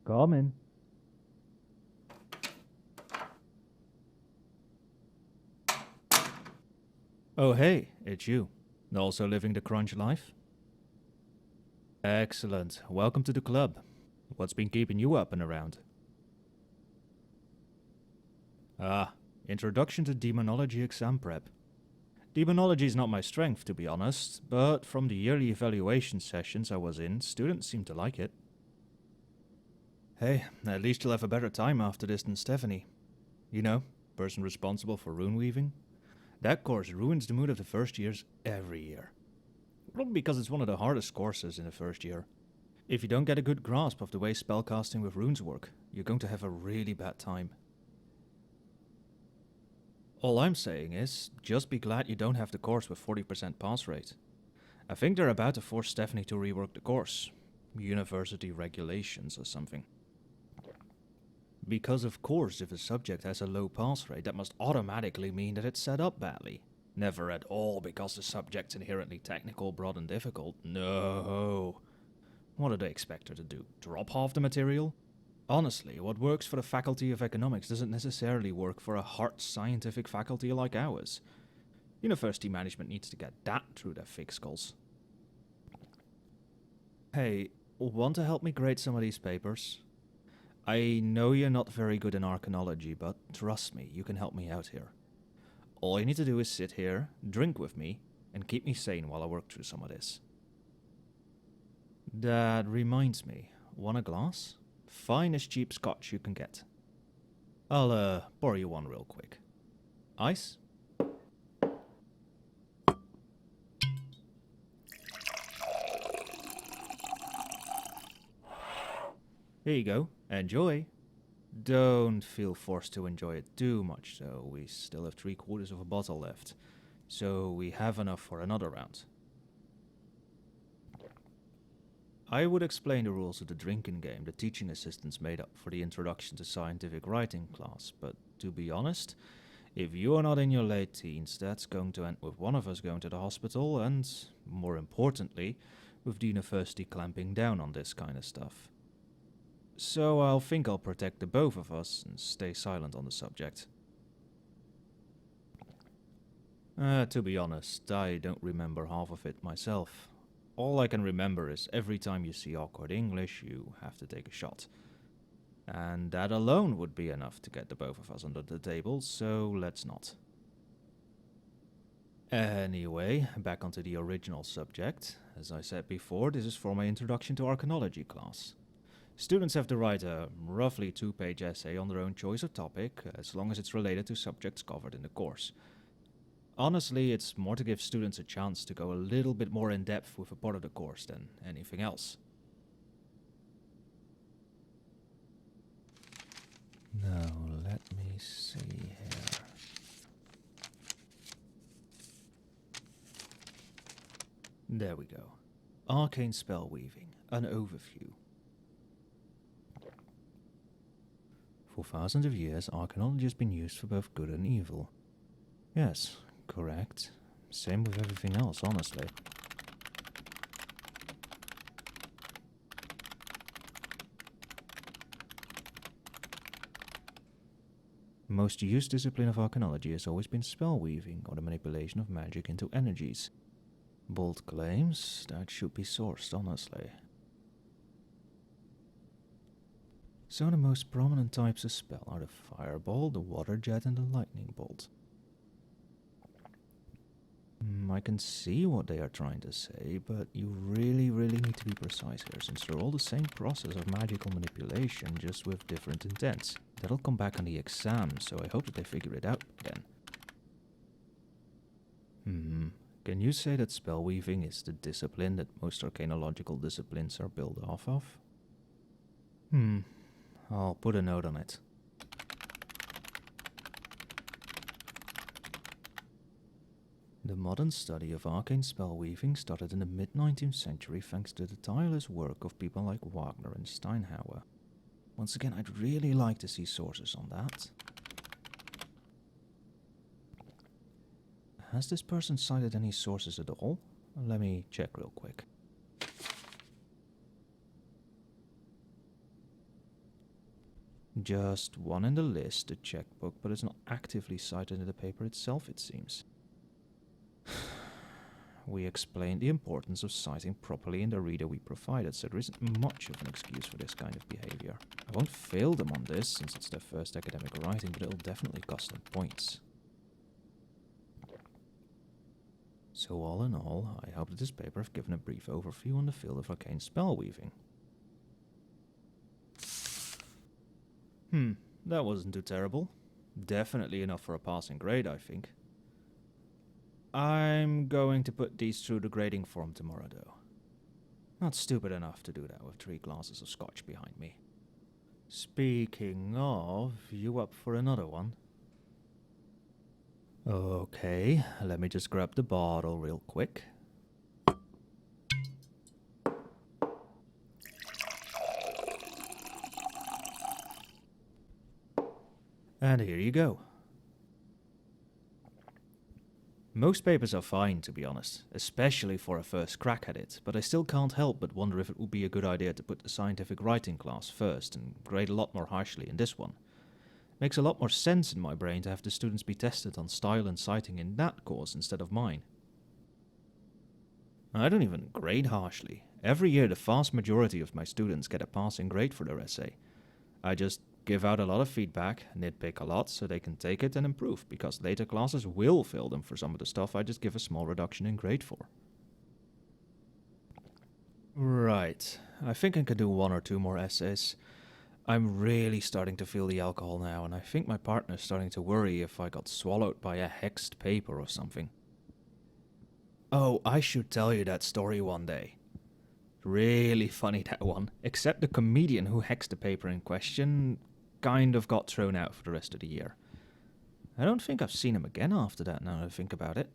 Come in. Oh, hey, it's you. Also living the crunch life? Excellent. Welcome to the club. What's been keeping you up and around? Ah, Introduction to Demonology exam prep. Demonology is not my strength, to be honest, but from the yearly evaluation sessions I was in, students seem to like it. Hey, at least you'll have a better time after this than Stephanie. You know, person responsible for rune weaving. That course ruins the mood of the first years every year. Probably because it's one of the hardest courses in the first year. If you don't get a good grasp of the way spellcasting with runes work, you're going to have a really bad time. All I'm saying is, just be glad you don't have the course with 40% pass rate. I think they're about to force Stephanie to rework the course. University regulations or something. Because of course, if a subject has a low pass rate, that must automatically mean that it's set up badly. Never at all because the subject's inherently technical, broad and difficult. No. What do they expect her to do? Drop half the material? Honestly, what works for the Faculty of Economics doesn't necessarily work for a hard scientific faculty like ours. University management needs to get that through their thick skulls. Hey, want to help me grade some of these papers? I know you're not very good in archaeology, but trust me, you can help me out here. All you need to do is sit here, drink with me, and keep me sane while I work through some of this. That reminds me, want a glass? Finest cheap scotch you can get. I'll pour you one real quick. Ice? Here you go. Enjoy. Don't feel forced to enjoy it too much, though. We still have 3/4 of a bottle left, so we have enough for another round. I would explain the rules of the drinking game the teaching assistants made up for the Introduction to Scientific Writing class, but to be honest, if you are not in your late teens, that's going to end with one of us going to the hospital and, more importantly, with the university clamping down on this kind of stuff. So I'll protect the both of us and stay silent on the subject. To be honest, I don't remember half of it myself. All I can remember is every time you see awkward English, you have to take a shot. And that alone would be enough to get the both of us under the table, so let's not. Anyway, back onto the original subject. As I said before, this is for my Introduction to Archaeology class. Students have to write a roughly 2-page essay on their own choice of topic, as long as it's related to subjects covered in the course. Honestly, it's more to give students a chance to go a little bit more in depth with a part of the course than anything else. Now, let me see here. There we go. Arcane spell weaving, an overview. For thousands of years, archaeology has been used for both good and evil. Yes, correct. Same with everything else, honestly. Most used discipline of archaeology has always been spell weaving, or the manipulation of magic into energies. Bold claims? That should be sourced, honestly. So the most prominent types of spell are the fireball, the water jet, and the lightning bolt. I can see what they are trying to say, but you really need to be precise here, since they're all the same process of magical manipulation, just with different intents. That'll come back on the exam, so I hope that they figure it out again. Can you say that spell weaving is the discipline that most arcanological disciplines are built off of? I'll put a note on it. The modern study of arcane spell weaving started in the mid-19th century thanks to the tireless work of people like Wagner and Steinhauer. Once again, I'd really like to see sources on that. Has this person cited any sources at all? Let me check real quick. Just one in the list, the checkbook, but it's not actively cited in the paper itself, it seems. We explained the importance of citing properly in the reader we provided, so there isn't much of an excuse for this kind of behavior. I won't fail them on this, since it's their first academic writing, but it'll definitely cost them points. So all in all, I hope that this paper have given a brief overview on the field of arcane spellweaving. That wasn't too terrible. Definitely enough for a passing grade, I think. I'm going to put these through the grading form tomorrow, though. Not stupid enough to do that with 3 glasses of scotch behind me. Speaking of, you up for another one? Okay, let me just grab the bottle real quick. And here you go. Most papers are fine, to be honest, especially for a first crack at it, but I still can't help but wonder if it would be a good idea to put the scientific writing class first and grade a lot more harshly in this one. Makes a lot more sense in my brain to have the students be tested on style and citing in that course instead of mine. I don't even grade harshly. Every year the vast majority of my students get a passing grade for their essay. I just give out a lot of feedback, nitpick a lot so they can take it and improve, because later classes will fail them for some of the stuff I just give a small reduction in grade for. Right, I think I can do 1 or 2 more essays. I'm really starting to feel the alcohol now, and I think my partner's starting to worry if I got swallowed by a hexed paper or something. Oh, I should tell you that story one day. Really funny, that one, except the comedian who hexed the paper in question kind of got thrown out for the rest of the year. I don't think I've seen him again after that, now that I think about it.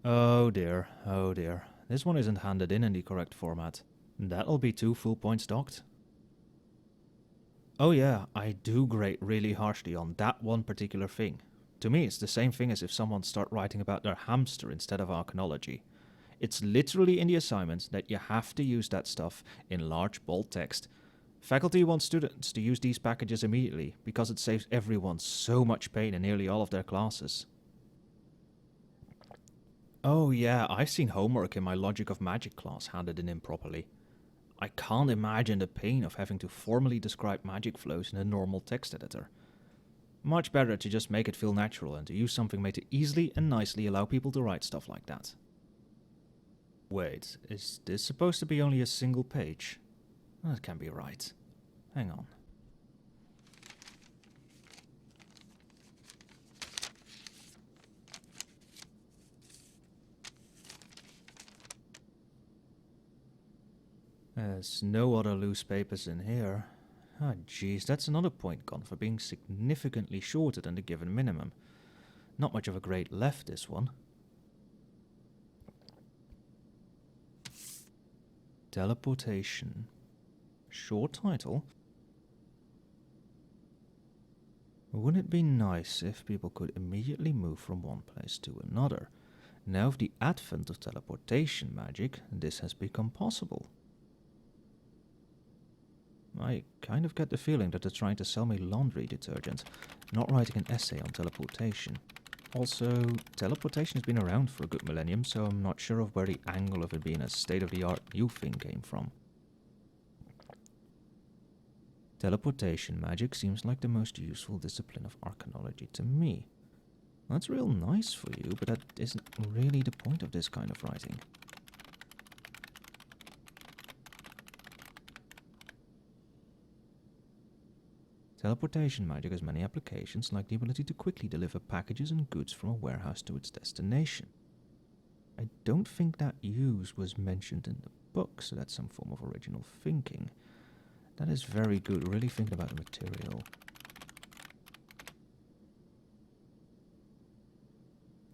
Oh dear, oh dear. This one isn't handed in the correct format. That'll be 2 full points docked. Oh yeah, I do grade really harshly on that one particular thing. To me, it's the same thing as if someone start writing about their hamster instead of archaeology. It's literally in the assignments that you have to use that stuff in large bold text. Faculty want students to use these packages immediately because it saves everyone so much pain in nearly all of their classes. Oh yeah, I've seen homework in my Logic of Magic class handed in improperly. I can't imagine the pain of having to formally describe magic flows in a normal text editor. Much better to just make it feel natural and to use something made to easily and nicely allow people to write stuff like that. Wait, is this supposed to be only a single page? That can't be right. Hang on. There's no other loose papers in here. Ah, geez, that's another point gone for being significantly shorter than the given minimum. Not much of a grade left, this one. Teleportation. Short title. Wouldn't it be nice if people could immediately move from one place to another? Now with the advent of teleportation magic, this has become possible. I kind of get the feeling that they're trying to sell me laundry detergent, not writing an essay on teleportation. Also, teleportation has been around for a good millennium, so I'm not sure of where the angle of it being a state-of-the-art new thing came from. Teleportation magic seems like the most useful discipline of arcanology to me. That's real nice for you, but that isn't really the point of this kind of writing. Teleportation magic has many applications, like the ability to quickly deliver packages and goods from a warehouse to its destination. I don't think that use was mentioned in the book, so that's some form of original thinking. That is very good, really thinking about the material.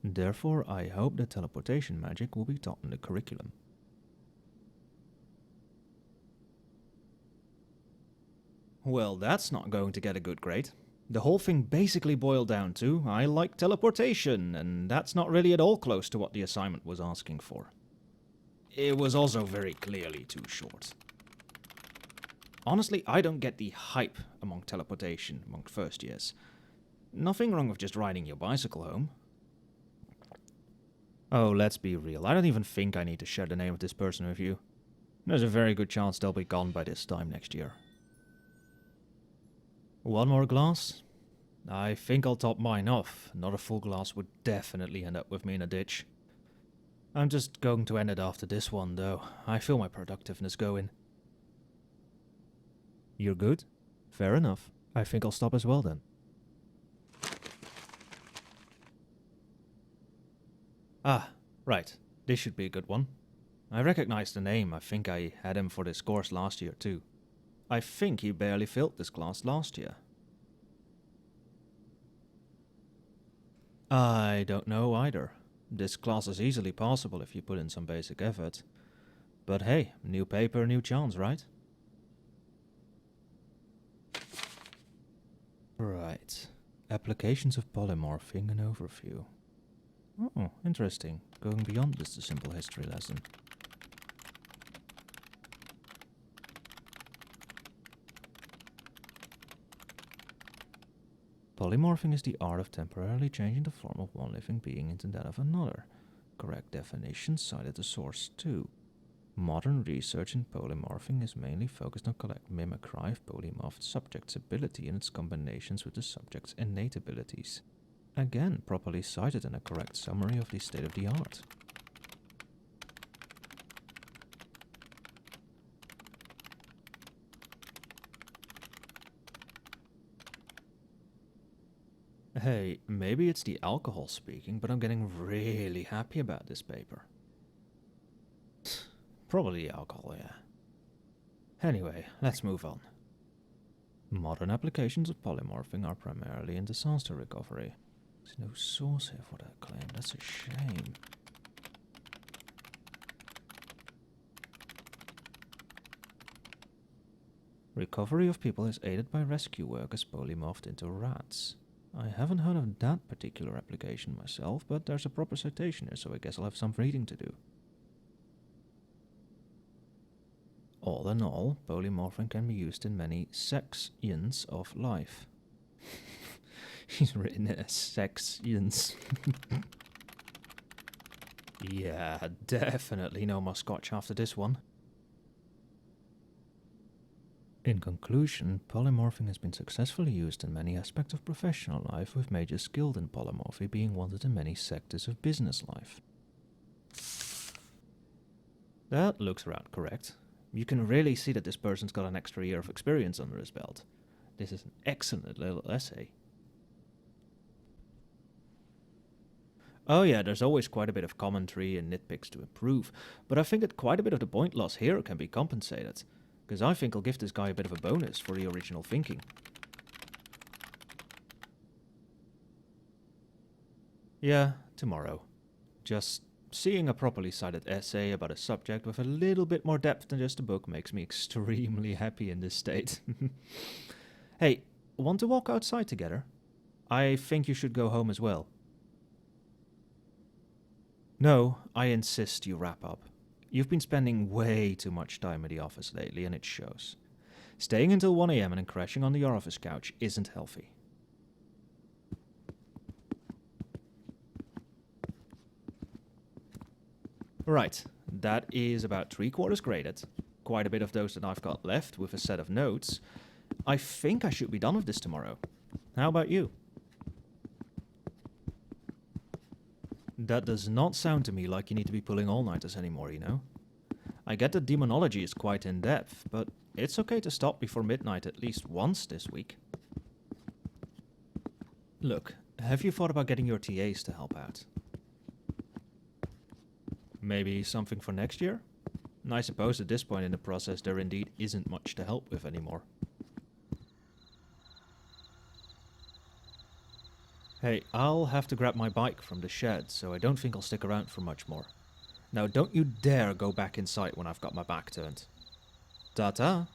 Therefore, I hope that teleportation magic will be taught in the curriculum. Well, that's not going to get a good grade. The whole thing basically boiled down to, I like teleportation, and that's not really at all close to what the assignment was asking for. It was also very clearly too short. Honestly, I don't get the hype among teleportation among first years. Nothing wrong with just riding your bicycle home. Oh, let's be real. I don't even think I need to share the name of this person with you. There's a very good chance they'll be gone by this time next year. One more glass? I think I'll top mine off. Another full glass would definitely end up with me in a ditch. I'm just going to end it after this one, though. I feel my productiveness going. You're good? Fair enough. I think I'll stop as well then. Ah, right. This should be a good one. I recognize the name. I think I had him for this course last year too. I think he barely filled this class last year. I don't know either. This class is easily passable if you put in some basic effort. But hey, new paper, new chance, right? Right. Applications of polymorphing and overview. Oh, interesting. Going beyond just a simple history lesson. Polymorphing is the art of temporarily changing the form of one living being into that of another. Correct definition cited the source too. Modern research in polymorphing is mainly focused on collect mimicry of polymorphed subjects' ability and its combinations with the subject's innate abilities. Again, properly cited in a correct summary of the state of the art. Hey, maybe it's the alcohol speaking, but I'm getting really happy about this paper. Probably alcohol, yeah. Anyway, let's move on. Modern applications of polymorphing are primarily in disaster recovery. There's no source here for that claim, that's a shame. Recovery of people is aided by rescue workers polymorphed into rats. I haven't heard of that particular application myself, but there's a proper citation here, so I guess I'll have some reading to do. All in all, polymorphing can be used in many sections of life. He's written it as sections. Yeah, definitely no more scotch after this one. In conclusion, polymorphing has been successfully used in many aspects of professional life, with major skill in polymorphy being wanted in many sectors of business life. That looks around correct. You can really see that this person's got an extra year of experience under his belt. This is an excellent little essay. Oh yeah, there's always quite a bit of commentary and nitpicks to improve, but I think that quite a bit of the point loss here can be compensated, because I think I'll give this guy a bit of a bonus for the original thinking. Yeah, tomorrow. Just seeing a properly cited essay about a subject with a little bit more depth than just a book makes me extremely happy in this state. Hey, want to walk outside together? I think you should go home as well. No, I insist you wrap up. You've been spending way too much time in the office lately, and it shows. Staying until 1 AM and then crashing on your office couch isn't healthy. Right, that is about 3/4 graded. Quite a bit of those that I've got left with a set of notes. I think I should be done with this tomorrow. How about you? That does not sound to me like you need to be pulling all-nighters anymore, you know? I get that demonology is quite in-depth, but it's okay to stop before midnight at least once this week. Look, have you thought about getting your TAs to help out? Maybe something for next year? I suppose at this point in the process there indeed isn't much to help with anymore. Hey, I'll have to grab my bike from the shed, so I don't think I'll stick around for much more. Now don't you dare go back inside when I've got my back turned. Ta-ta!